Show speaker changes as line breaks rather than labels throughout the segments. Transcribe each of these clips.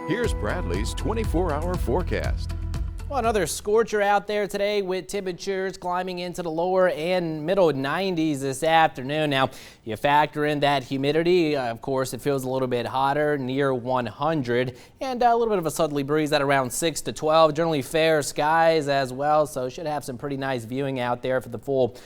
Here's Bradley's 24-hour forecast.
Well, another scorcher out there today with temperatures climbing into the lower and middle 90s this afternoon. Now, you factor in that humidity, of course, it feels a little bit hotter, near 100, and a little bit of a southerly breeze at around 6 to 12. Generally fair skies as well, so should have some pretty nice viewing out there for the full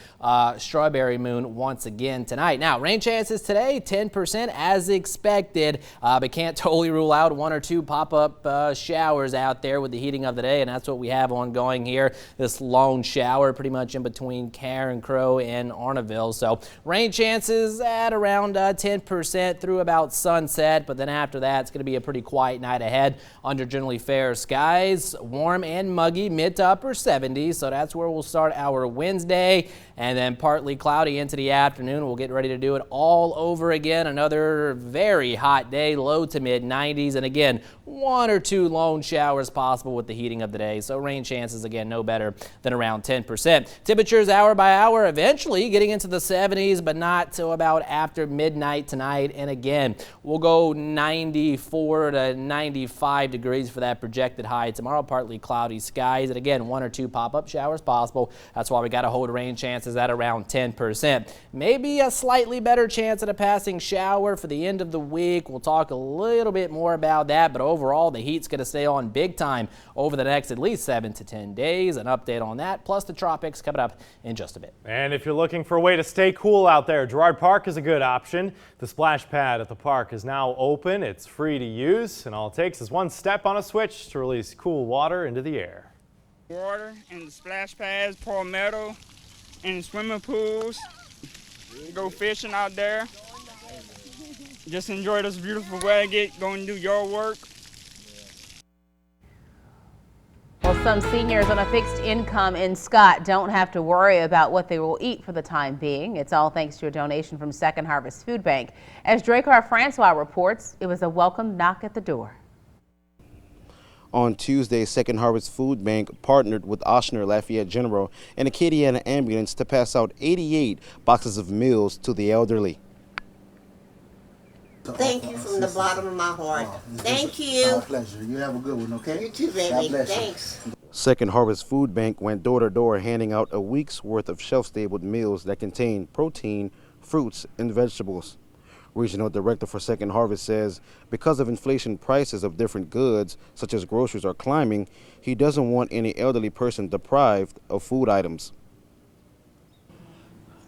strawberry moon once again tonight. Now, rain chances today, 10% as expected, but can't totally rule out one or two pop-up showers out there with the heating of the day, and that's what we have ongoing here. This lone shower pretty much in between Karen Crow and Arnaville. So rain chances at around 10% through about sunset, but then after that it's going to be a pretty quiet night ahead under generally fair skies. Warm and muggy, mid to upper 70s, so that's where we'll start our Wednesday, and then partly cloudy into the afternoon. We'll get ready to do it all over again. Another very hot day, low to mid 90s, and again one or two lone showers possible with the heating of the day. So rain chances again no better than around 10%. Temperatures hour by hour eventually getting into the 70s, but not till about after midnight tonight. And again, we'll go 94 to 95 degrees for that projected high tomorrow. Partly cloudy skies, and again one or two pop-up showers possible. That's why we got to hold rain chances at around 10%. Maybe a slightly better chance at a passing shower for the end of the week. We'll talk a little bit more about that, but overall the heat's going to stay on big time over the next at least 7 to 10 days. An update on that, plus the tropics coming up in just a bit.
And if you're looking for a way to stay cool out there, Girard Park is a good option. The splash pad at the park is now open. It's free to use, and all it takes is one step on a switch to release cool water into the air.
Water and the splash pads, pour metal in the swimming pools, go fishing out there. Just enjoy this beautiful weather, go and do your work.
Well, some seniors on a fixed income in Scott don't have to worry about what they will eat for the time being. It's all thanks to a donation from Second Harvest Food Bank. As Dracar Francois reports, it was a welcome knock at the door.
On Tuesday, Second Harvest Food Bank partnered with Oshner Lafayette General and Acadiana Ambulance to pass out 88 boxes of meals to the elderly.
Thank you from the bottom of my heart. Thank you.
My pleasure. You have a good one, okay?
You too, baby.
God bless you.
Thanks.
Second Harvest Food Bank went door to door handing out a week's worth of shelf-stable meals that contain protein, fruits, and vegetables. Regional Director for Second Harvest says because of inflation, prices of different goods, such as groceries, are climbing, he doesn't want any elderly person deprived of food items.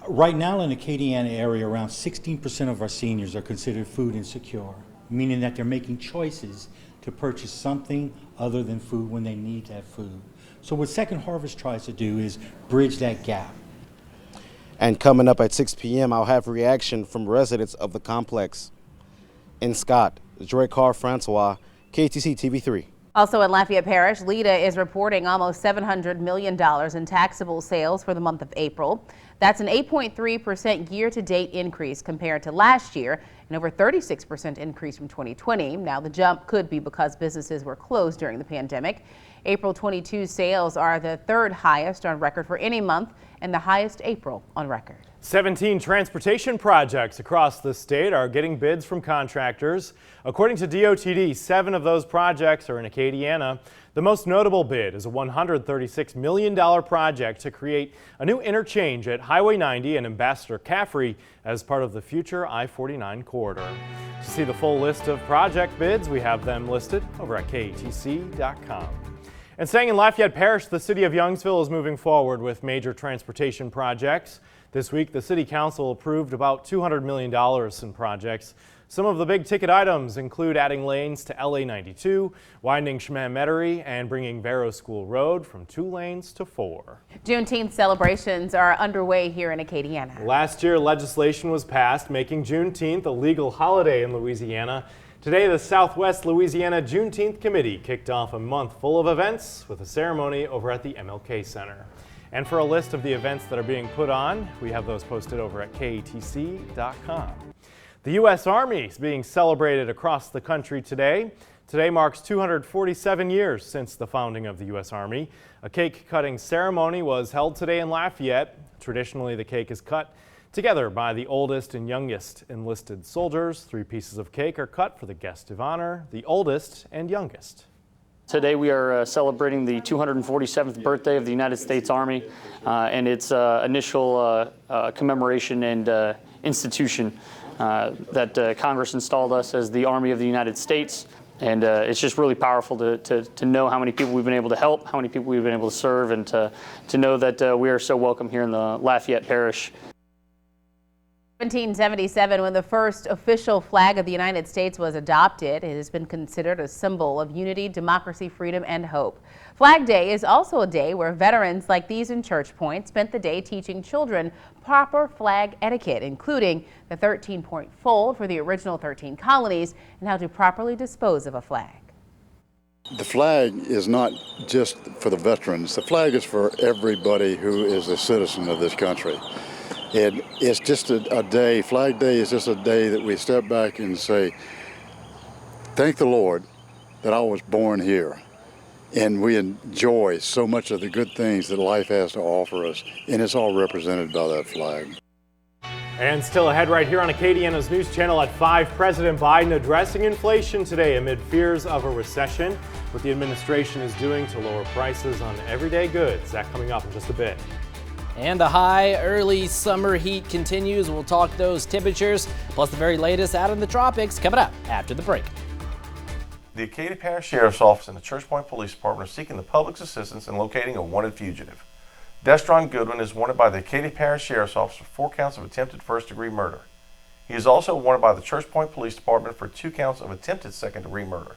Right now in the Acadiana area, around 16% of our seniors are considered food insecure, meaning that they're making choices to purchase something other than food when they need that food. So what Second Harvest tries to do is bridge that gap.
And coming up at 6 p.m., I'll have reaction from residents of the complex. In Scott, Dracar Francois, KTC TV3.
Also in Lafayette Parish, Lita is reporting almost $700 million in taxable sales for the month of April. That's an 8.3% year-to-date increase compared to last year, and over 36% increase from 2020. Now, the jump could be because businesses were closed during the pandemic. April 22 sales are the third highest on record for any month and the highest April on record.
17 transportation projects across the state are getting bids from contractors. According to DOTD, 7 of those projects are in Acadiana. The most notable bid is a $136 million project to create a new interchange at Highway 90 and Ambassador Caffrey as part of the future I-49 corridor. To see the full list of project bids, we have them listed over at KATC.com. And staying in Lafayette Parish, the city of Youngsville is moving forward with major transportation projects. This week, the City Council approved about $200 million in projects. Some of the big ticket items include adding lanes to LA 92, widening Chemin Metairie, and bringing Barrow School Road from 2 lanes to 4.
Juneteenth celebrations are underway here in Acadiana.
Last year, legislation was passed making Juneteenth a legal holiday in Louisiana. Today, the Southwest Louisiana Juneteenth Committee kicked off a month full of events with a ceremony over at the MLK Center. And for a list of the events that are being put on, we have those posted over at KATC.com. The U.S. Army is being celebrated across the country today. Today marks 247 years since the founding of the U.S. Army. A cake cutting ceremony was held today in Lafayette. Traditionally, the cake is cut Together by the oldest and youngest enlisted soldiers, 3 pieces of cake are cut for the guest of honor, the oldest and youngest.
Today we are celebrating the 247th birthday of the United States Army and its initial commemoration and institution that Congress installed us as the Army of the United States. And it's just really powerful to know how many people we've been able to help, how many people we've been able to serve, and to know that we are so welcome here in the Lafayette Parish.
1777, when the first official flag of the United States was adopted, it has been considered a symbol of unity, democracy, freedom, and hope. Flag Day is also a day where veterans like these in Church Point spent the day teaching children proper flag etiquette, including the 13-point fold for the original 13 colonies and how to properly dispose of a flag.
The flag is not just for the veterans. The flag is for everybody who is a citizen of this country. It's just a day, Flag Day is just a day that we step back and say, thank the Lord that I was born here. And we enjoy so much of the good things that life has to offer us, and it's all represented by that flag.
And still ahead right here on Acadiana's News Channel at 5, President Biden addressing inflation today amid fears of a recession, what the administration is doing to lower prices on everyday goods. That coming up in just a bit.
And the high early summer heat continues. We'll talk those temperatures, plus the very latest out in the tropics, coming up after the break.
The Acadiana Parish Sheriff's Office and the Church Point Police Department are seeking the public's assistance in locating a wanted fugitive. Destron Goodwin is wanted by the Acadiana Parish Sheriff's Office for 4 counts of attempted first-degree murder. He is also wanted by the Church Point Police Department for 2 counts of attempted second-degree murder.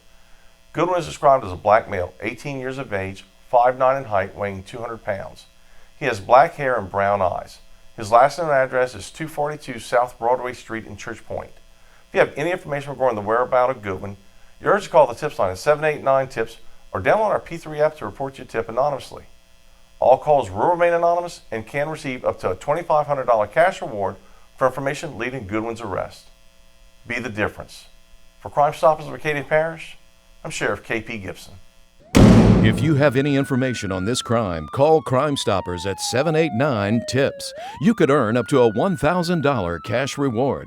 Goodwin is described as a black male, 18 years of age, 5'9" in height, weighing 200 pounds. He has black hair and brown eyes. His last known address is 242 South Broadway Street in Church Point. If you have any information regarding the whereabouts of Goodwin, you're urged to call the tips line at 789-TIPS or download our P3 app to report your tip anonymously. All calls will remain anonymous and can receive up to a $2,500 cash reward for information leading Goodwin's arrest. Be the difference. For Crime Stoppers of Acadiana Parish, I'm Sheriff K.P. Gibson.
If you have any information on this crime, call Crime Stoppers at 789-TIPS. You could earn up to a $1,000 cash reward.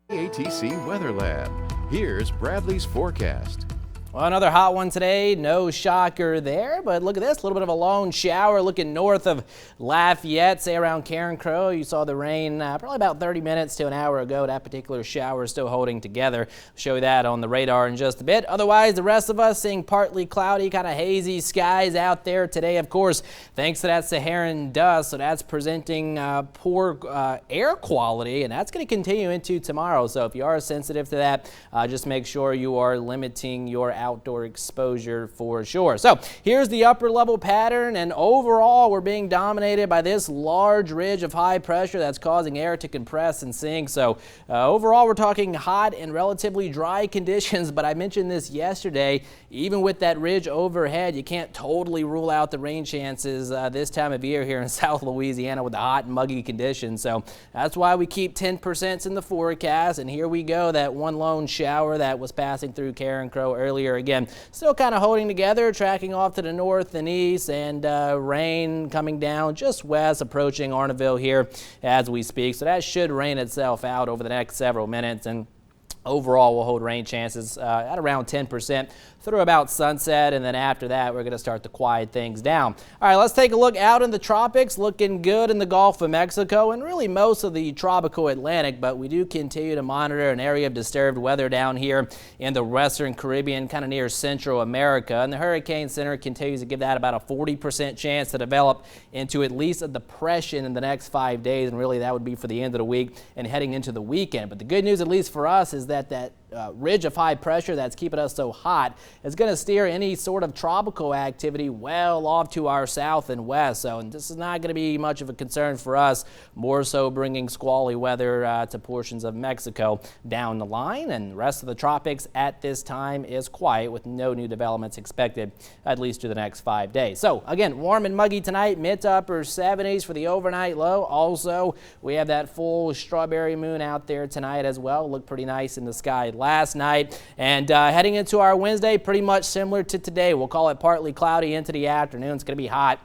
ATC Weather Lab. Here's Bradley's forecast.
Well, another hot one today, no shocker there, but look at this, a little bit of a lone shower looking north of Lafayette, say around Karen Crow. You saw the rain probably about 30 minutes to an hour ago. That particular shower is still holding together. I'll show you that on the radar in just a bit. Otherwise, the rest of us seeing partly cloudy, kind of hazy skies out there today, of course, thanks to that Saharan dust. So that's presenting poor air quality, and that's going to continue into tomorrow. So if you are sensitive to that, just make sure you are limiting your outdoor exposure for sure. So here's the upper level pattern, and overall we're being dominated by this large ridge of high pressure that's causing air to compress and sink. So overall we're talking hot and relatively dry conditions, but I mentioned this yesterday, even with that ridge overhead, you can't totally rule out the rain chances this time of year here in South Louisiana with the hot and muggy conditions. So that's why we keep 10% in the forecast, and here we go, that one lone shower that was passing through Karen Crow earlier. Again, still kind of holding together, tracking off to the north and east, and rain coming down just west, approaching Arnaville here as we speak. So that should rain itself out over the next several minutes, and overall we'll hold rain chances at around 10% through about sunset, and then after that we're going to start to quiet things down. All right, let's take a look out in the tropics. Looking good in the Gulf of Mexico and really most of the tropical Atlantic, but we do continue to monitor an area of disturbed weather down here in the Western Caribbean, kind of near Central America, and the Hurricane Center continues to give that about a 40% chance to develop into at least a depression in the next 5 days, and really that would be for the end of the week and heading into the weekend. But the good news, at least for us, is that ridge of high pressure that's keeping us so hot is going to steer any sort of tropical activity well off to our south and west. So, and this is not going to be much of a concern for us, more so bringing squally weather to portions of Mexico down the line. And the rest of the tropics at this time is quiet with no new developments expected at least through the next 5 days. So again, warm and muggy tonight, mid to upper 70s for the overnight low. Also, we have that full strawberry moon out there tonight as well. Looked pretty nice in the sky last night. And heading into our Wednesday, pretty much similar to today. We'll call it partly cloudy into the afternoon. It's going to be hot.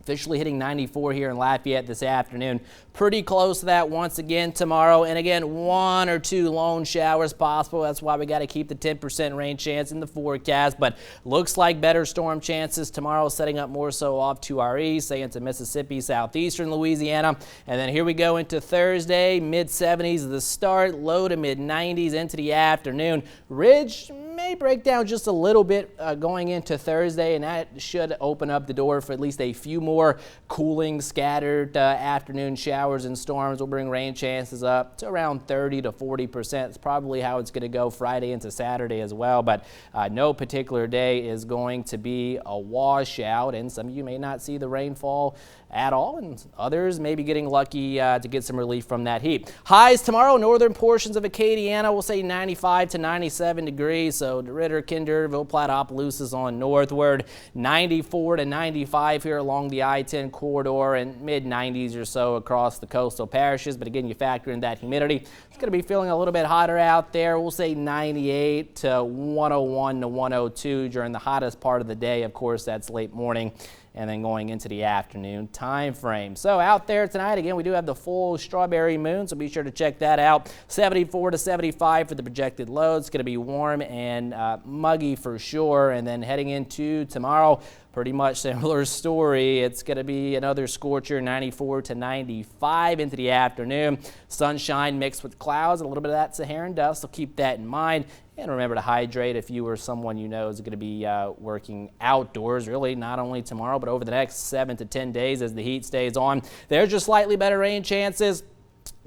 officially hitting 94 here in Lafayette this afternoon. Pretty close to that once again tomorrow. And again, 1 or 2 lone showers possible. That's why we got to keep the 10% rain chance in the forecast. But looks like better storm chances tomorrow, setting up more so off to our east, say into Mississippi, southeastern Louisiana. And then here we go into Thursday, mid-70s the start, low to mid-90s into the afternoon. Ridge may break down just a little bit going into Thursday, and that should open up the door for at least a few more cooling, scattered afternoon showers and storms. Will bring rain chances up to around 30 to 40%. It's probably how it's going to go Friday into Saturday as well, but no particular day is going to be a washout, and some of you may not see the rainfall at all, and others may be getting lucky to get some relief from that heat. Highs tomorrow, northern portions of Acadiana will say 95 to 97 degrees, so DeRidder, Kinder, Ville Platte, Opelousas on northward, 94 to 95 here along the I-10 corridor, and mid-90s or so across the coastal parishes. But again, you factor in that humidity, it's going to be feeling a little bit hotter out there. We'll say 98 to 101 to 102 during the hottest part of the day. Of course, that's late morning and then going into the afternoon time frame. So out there tonight, again, we do have the full strawberry moon, so be sure to check that out. 74 to 75 for the projected low. It's going to be warm and muggy for sure. And then heading into tomorrow, pretty much similar story. It's going to be another scorcher, 94 to 95 into the afternoon. Sunshine mixed with clouds, a little bit of that Saharan dust, so keep that in mind. And remember to hydrate if you or someone you know is going to be working outdoors, really not only tomorrow, but over the next 7 to 10 days as the heat stays on. There's just slightly better rain chances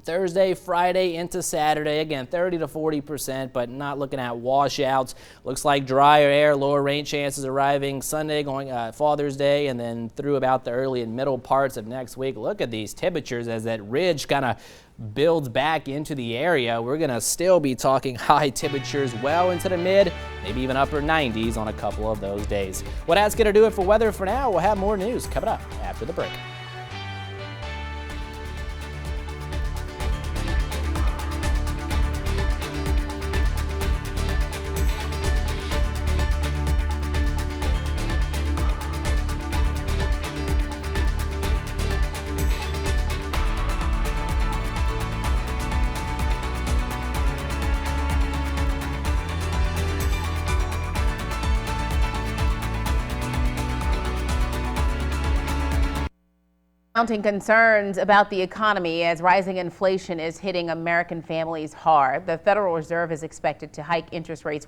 Thursday, Friday into Saturday. Again, 30 to 40%, but not looking at washouts. Looks like drier air, lower rain chances arriving Sunday, going Father's Day, and then through about the early and middle parts of next week. Look at these temperatures as that ridge kind of builds back into the area. We're going to still be talking high temperatures well into the mid, maybe even upper 90s on a couple of those days. Well, that's going to do it for weather for now. We'll have more news coming up after the break.
Mounting concerns about the economy as rising inflation is hitting American families hard. The Federal Reserve is expected to hike interest rates